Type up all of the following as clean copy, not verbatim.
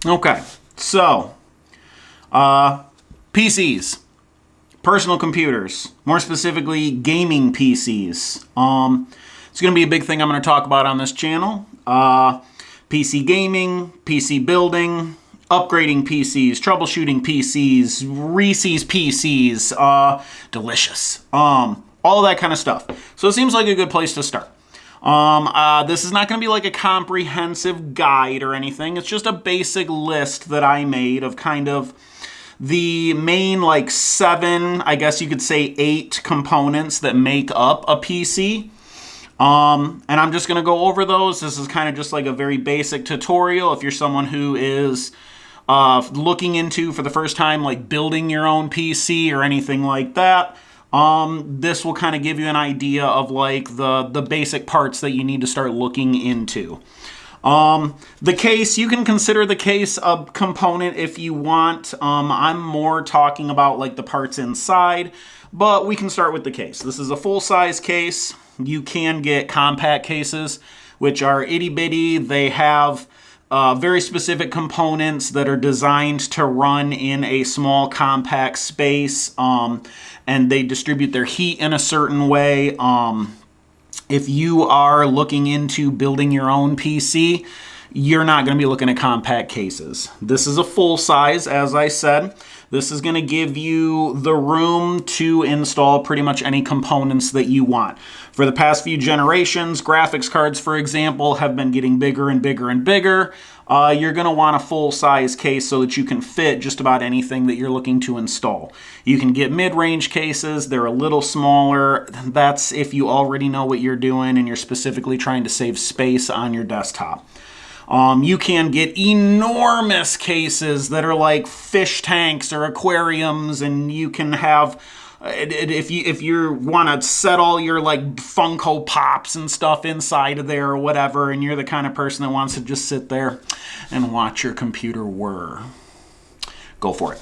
Okay, so PCs, personal computers, more specifically gaming PCs. It's going to be a big thing I'm going to talk about on this channel. PC gaming, PC building, upgrading PCs, troubleshooting PCs, Reese's PCs, delicious. All of that kind of stuff. So it seems like a good place to start. This is not going to be like a comprehensive guide or anything. It's just a basic list that I made of kind of the main like 7, I guess you could say 8 components that make up a PC. And I'm just going to go over those. This is kind of just like a very basic tutorial. If you're someone who is looking into for the first time like building your own PC or anything like that, this will kind of give you an idea of like the basic parts that you need to start looking into. The case, you can consider the case a component if you want. I'm more talking about like the parts inside, but we can start with the case. This is a full-size case. You can get compact cases, which are itty-bitty. They have very specific components that are designed to run in a small, compact space, and they distribute their heat in a certain way. If you are looking into building your own PC, you're not going to be looking at compact cases. This is a full size, as I said. This is going to give you the room to install pretty much any components that you want. For the past few generations, graphics cards, for example, have been getting bigger and bigger and bigger. You're going to want a full-size case so that you can fit just about anything that you're looking to install. You can get mid-range cases. They're a little smaller. That's if you already know what you're doing and you're specifically trying to save space on your desktop. You can get enormous cases that are like fish tanks or aquariums, and you can have, if you want to set all your like Funko Pops and stuff inside of there or whatever, and you're the kind of person that wants to just sit there and watch your computer whir, go for it.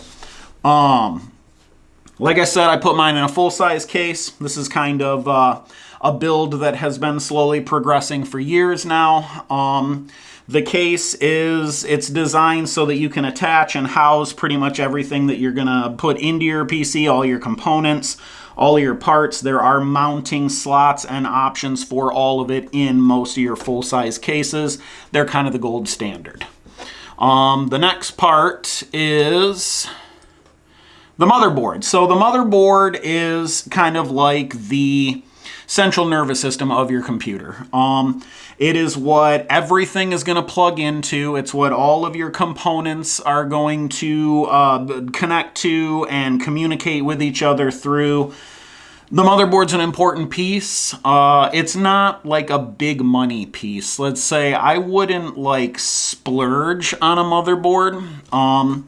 Like I said, I put mine in a full-size case. This is kind of a build that has been slowly progressing for years now. The case it's designed so that you can attach and house pretty much everything that you're going to put into your PC, all your components, all your parts. There are mounting slots and options for all of it in most of your full-size cases. They're kind of the gold standard. The next part is the motherboard. So the motherboard is kind of like the central nervous system of your computer. It is what everything is going to plug into. It's what all of your components are going to connect to and communicate with each other through. The motherboard's an important piece. It's not like a big money piece. Let's say I wouldn't like splurge on a motherboard.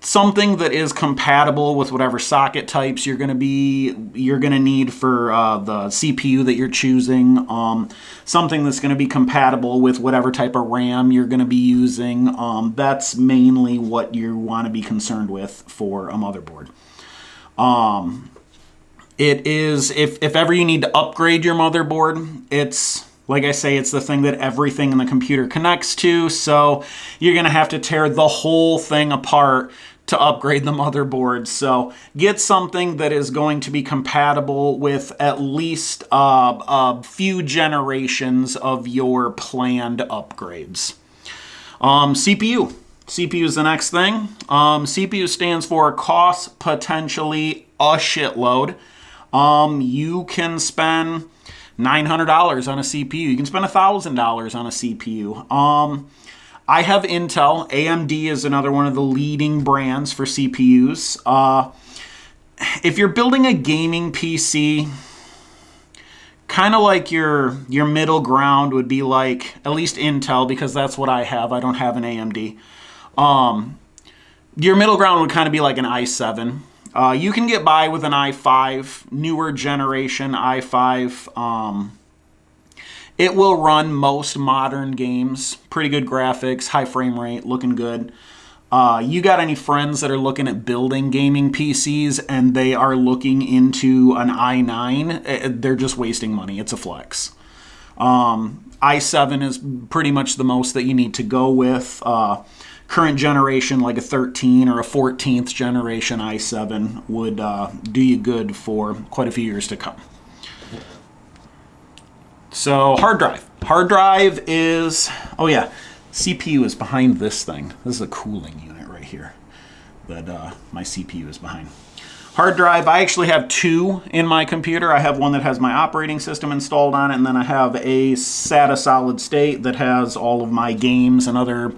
Something that is compatible with whatever socket types you're going to need for the CPU that you're choosing. Something that's going to be compatible with whatever type of RAM you're going to be using. That's mainly what you want to be concerned with for a motherboard. It is, if ever you need to upgrade your motherboard, it's, like I say, it's the thing that everything in the computer connects to, so you're going to have to tear the whole thing apart to upgrade the motherboard. So get something that is going to be compatible with at least a few generations of your planned upgrades. CPU. CPU is the next thing. CPU stands for cost potentially a shitload. You can spend $900 on a CPU. You can spend $1,000 on a CPU. I have Intel. AMD is another one of the leading brands for CPUs. If you're building a gaming PC, kind of like your middle ground would be like at least Intel, because that's what I have. I don't have an AMD. Your middle ground would kind of be like an i7. You can get by with an i5, newer generation i5. It will run most modern games, pretty good graphics, high frame rate, looking good. You got any friends that are looking at building gaming PCs and they are looking into an i9? They're just wasting money. It's a flex. i7 is pretty much the most that you need to go with. current generation, like a 13 or a 14th generation i7 would do you good for quite a few years to come. So hard drive. Hard drive is, oh yeah, CPU is behind this thing. This is a cooling unit right here that my CPU is behind. Hard drive, I actually have two in my computer. I have one that has my operating system installed on it, and then I have a SATA solid state that has all of my games and other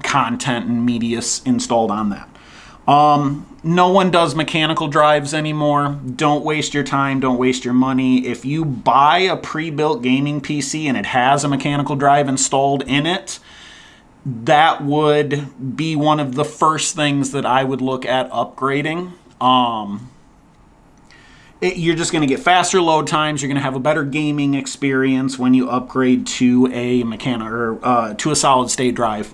content and media installed on that. No one does mechanical drives anymore. Don't waste your time, don't waste your money. If you buy a pre-built gaming PC and it has a mechanical drive installed in it, that would be one of the first things that I would look at upgrading. You're just going to get faster load times. You're going to have a better gaming experience when you upgrade to a to a solid state drive.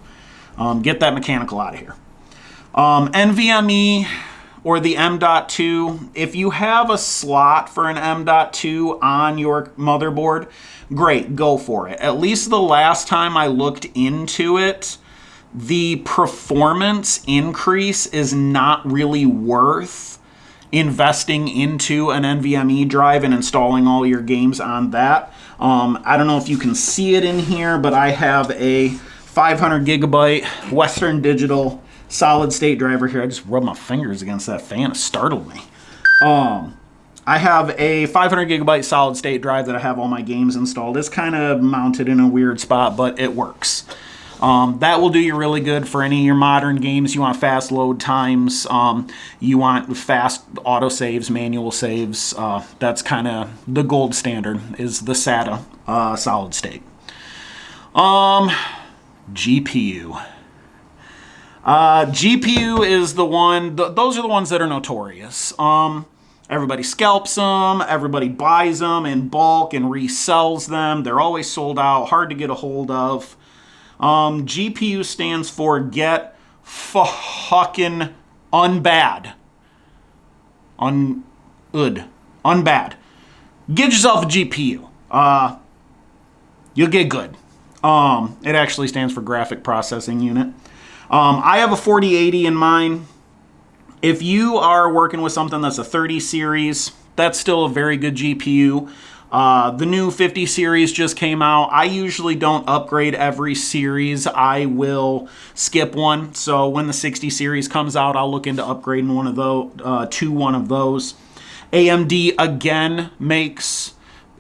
Get that mechanical out of here. NVMe or the M.2. If you have a slot for an M.2 on your motherboard, great, go for it. At least the last time I looked into it, the performance increase is not really worth investing into an NVMe drive and installing all your games on that. I don't know if you can see it in here, but I have a 500 gigabyte Western Digital solid state driver here. I just rubbed my fingers against that fan. It startled me. I have a 500 gigabyte solid state drive that I have all my games installed. It's kind of mounted in a weird spot, but it works. That will do you really good for any of your modern games. You want fast load times. You want fast auto saves, manual saves. That's kind of the gold standard is the SATA solid state. GPU. GPU is the one, those are the ones that are notorious. Everybody scalps them, everybody buys them in bulk and resells them. They're always sold out, hard to get a hold of. GPU stands for get fucking unbad. Unbad. Get yourself a GPU. You'll get good. It actually stands for graphic processing unit. I have a 4080 in mine. If you are working with something that's a 30 series, that's still a very good GPU. The new 50 series just came out. I usually don't upgrade every series. I will skip one. So when the 60 series comes out, I'll look into upgrading one of those to one of those. AMD again makes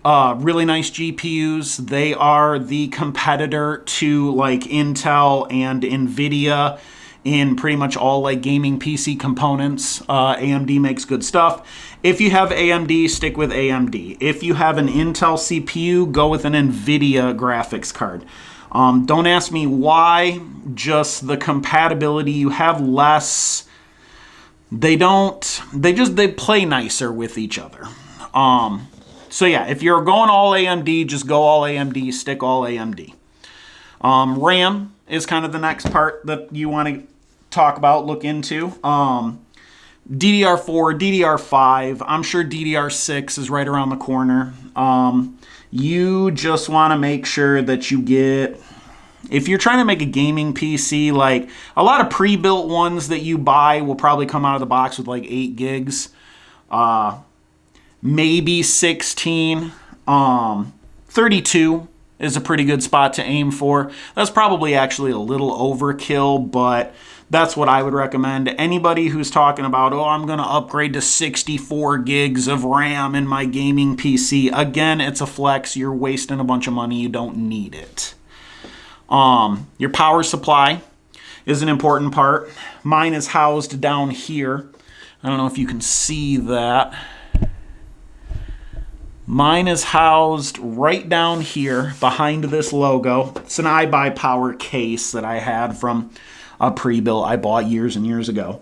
really nice GPUs. They are the competitor to like Intel and Nvidia in pretty much all like gaming PC components. AMD makes good stuff. If you have AMD, stick with AMD. If you have an Intel CPU, go with an Nvidia graphics card. Don't ask me why, just the compatibility. You have less, they play nicer with each other. So yeah, if you're going all AMD, just go all AMD, stick all AMD. RAM is kind of the next part that you want to talk about, look into. DDR4, DDR5, I'm sure DDR6 is right around the corner. You just want to make sure that you get, if you're trying to make a gaming PC, like a lot of pre-built ones that you buy will probably come out of the box with like 8 gigs. Maybe 16. 32 is a pretty good spot to aim for. That's probably actually a little overkill, but that's what I would recommend. Anybody who's talking about, oh, I'm going to upgrade to 64 gigs of RAM in my gaming PC. Again, it's a flex. You're wasting a bunch of money. You don't need it. Your power supply is an important part. Mine is housed down here. I don't know if you can see that. Mine is housed right down here behind this logo. It's an iBuyPower case that I had from a pre-built I bought years and years ago.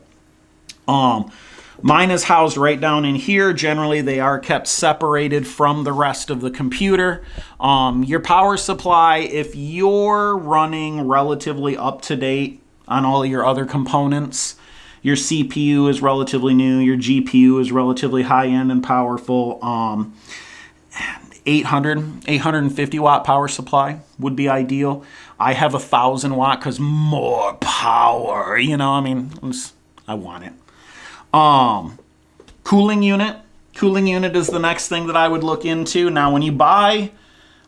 Mine is housed right down in here. Generally, they are kept separated from the rest of the computer. Your power supply, if you're running relatively up-to-date on all your other components, your CPU is relatively new, your GPU is relatively high-end and powerful. 850 watt power supply would be ideal. I have 1,000 watt because more power, you know, I mean, I want it. Cooling unit. Cooling unit is the next thing that I would look into. Now, when you buy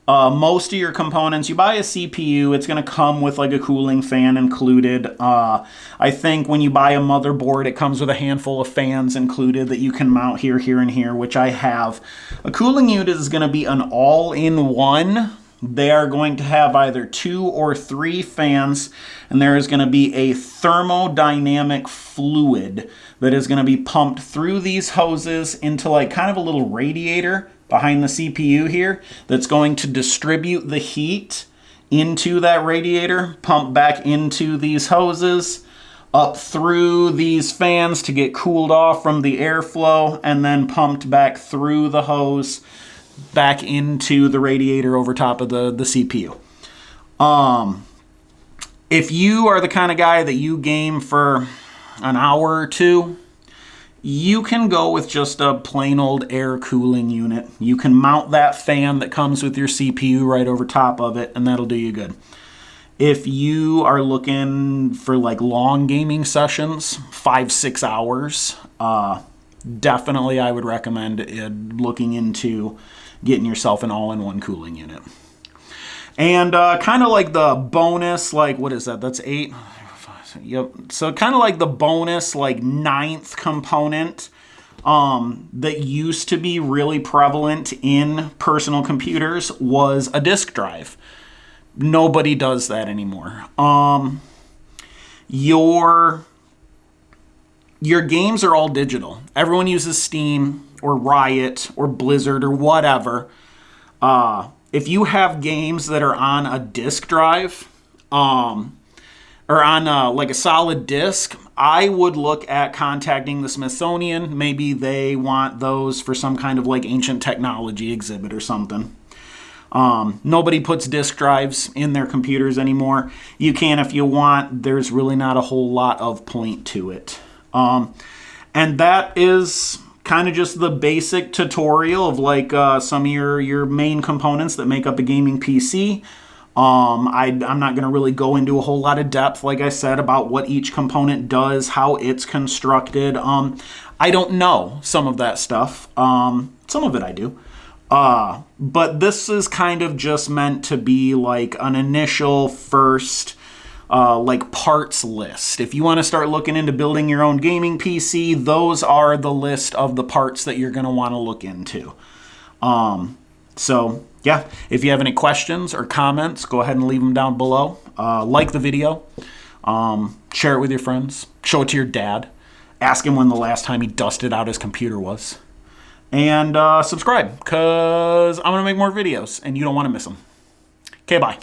most of your components, you buy a CPU, it's going to come with like a cooling fan included. I think when you buy a motherboard, it comes with a handful of fans included that you can mount here, here, and here, which I have. A cooling unit is going to be an all-in-one. They are going to have either 2 or 3 fans, and there is going to be a thermodynamic fluid that is going to be pumped through these hoses into like kind of a little radiator behind the CPU here that's going to distribute the heat into that radiator, pump back into these hoses, up through these fans to get cooled off from the airflow, and then pumped back through the hose back into the radiator over top of the CPU. If you are the kind of guy that you game for an hour or two, you can go with just a plain old air cooling unit. You can mount that fan that comes with your CPU right over top of it, and that'll do you good. If you are looking for like long gaming sessions, 5-6 hours, definitely I would recommend looking into getting yourself an all-in-one cooling unit. And kind of like the bonus, like what is that? That's 8. Yep. So kind of like the bonus, like 9th component that used to be really prevalent in personal computers was a disk drive. Nobody does that anymore. Your games are all digital. Everyone uses Steam or Riot or Blizzard or whatever. If you have games that are on a disk drive, or on like a solid disk, I would look at contacting the Smithsonian. Maybe they want those for some kind of like ancient technology exhibit or something. Nobody puts disk drives in their computers anymore. You can if you want. There's really not a whole lot of point to it. And that is kind of just the basic tutorial of like some of your main components that make up a gaming PC. I'm not going to really go into a whole lot of depth, like I said, about what each component does, how it's constructed. I don't know some of that stuff. Some of it I do. But this is kind of just meant to be like an initial first like parts list. If you want to start looking into building your own gaming PC, those are the list of the parts that you're going to want to look into. So yeah, if you have any questions or comments, go ahead and leave them down below. Like the video, share it with your friends, show it to your dad, ask him when the last time he dusted out his computer was, and subscribe, because I'm going to make more videos and you don't want to miss them. Okay, bye.